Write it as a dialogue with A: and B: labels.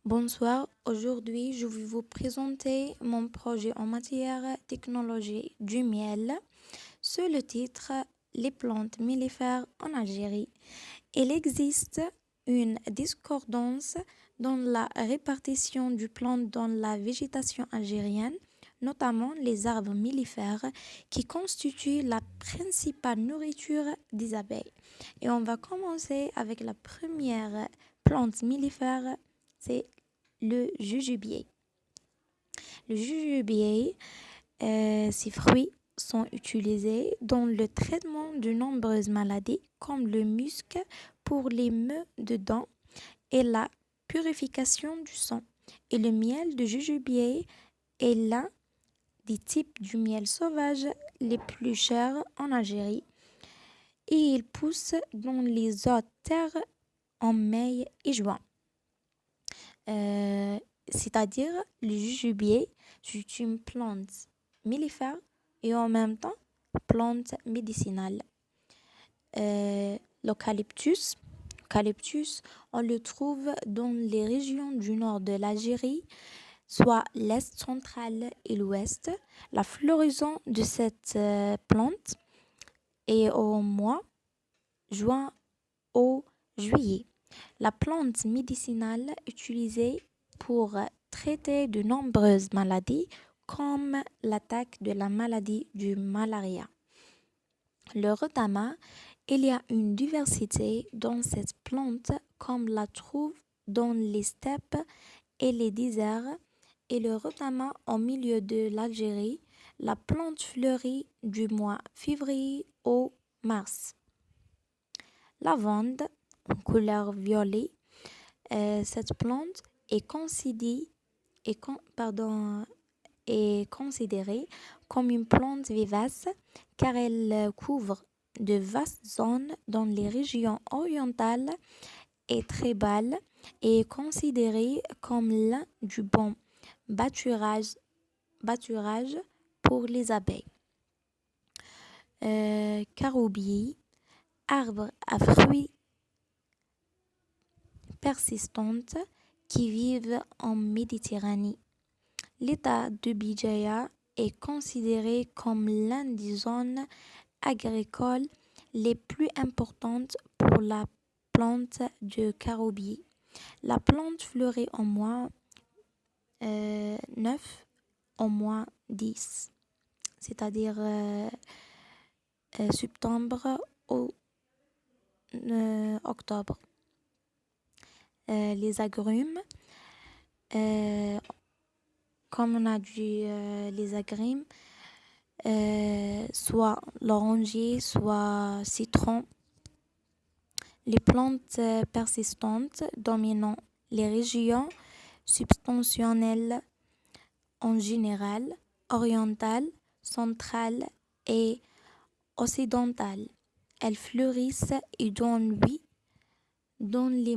A: Bonsoir, aujourd'hui je vais vous présenter mon projet en matière technologie du miel sous le titre Les plantes mellifères en Algérie. Il existe une discordance dans la répartition du plan dans la végétation algérienne, notamment les arbres mellifères qui constituent la principale nourriture des abeilles. Et on va commencer avec la première plante mellifère, c'est le jujubier. Le jujubier, ses fruits sont utilisés dans le traitement de nombreuses maladies comme le musc pour les maux de dents et la purification du sang. Et le miel de jujubier est l'un des types du miel sauvage les plus chers en Algérie et il pousse dans les hautes terres en mai et juin. C'est-à-dire le jujubier, c'est une plante mellifère et en même temps plante médicinale. L'eucalyptus, on le trouve dans les régions du nord de l'Algérie, soit l'est central et l'ouest. La floraison de cette plante est au mois juin au juillet. La plante médicinale utilisée pour traiter de nombreuses maladies comme l'attaque de la maladie du malaria. Le retama, il y a une diversité dans cette plante comme la trouve dans les steppes et les déserts et le retama au milieu de l'Algérie. La plante fleurit du mois février au mars. Lavande en couleur violet, cette plante est considérée comme une plante vivace car elle couvre de vastes zones dans les régions orientales et tribales et est considérée comme l'un du bon pâturage pour les abeilles. Caroubier, arbre à fruits persistantes qui vivent en Méditerranée. L'état de Bijaya est considéré comme l'une des zones agricoles les plus importantes pour la plante de caroubier. La plante fleurit au mois 9 au mois 10, c'est-à-dire septembre au octobre. Les agrumes, comme on a dit, les agrumes, soit l'oranger, soit citron. Les plantes persistantes dominant les régions substantielles en général, orientales, centrales et occidentales. Elles fleurissent et donnent dans les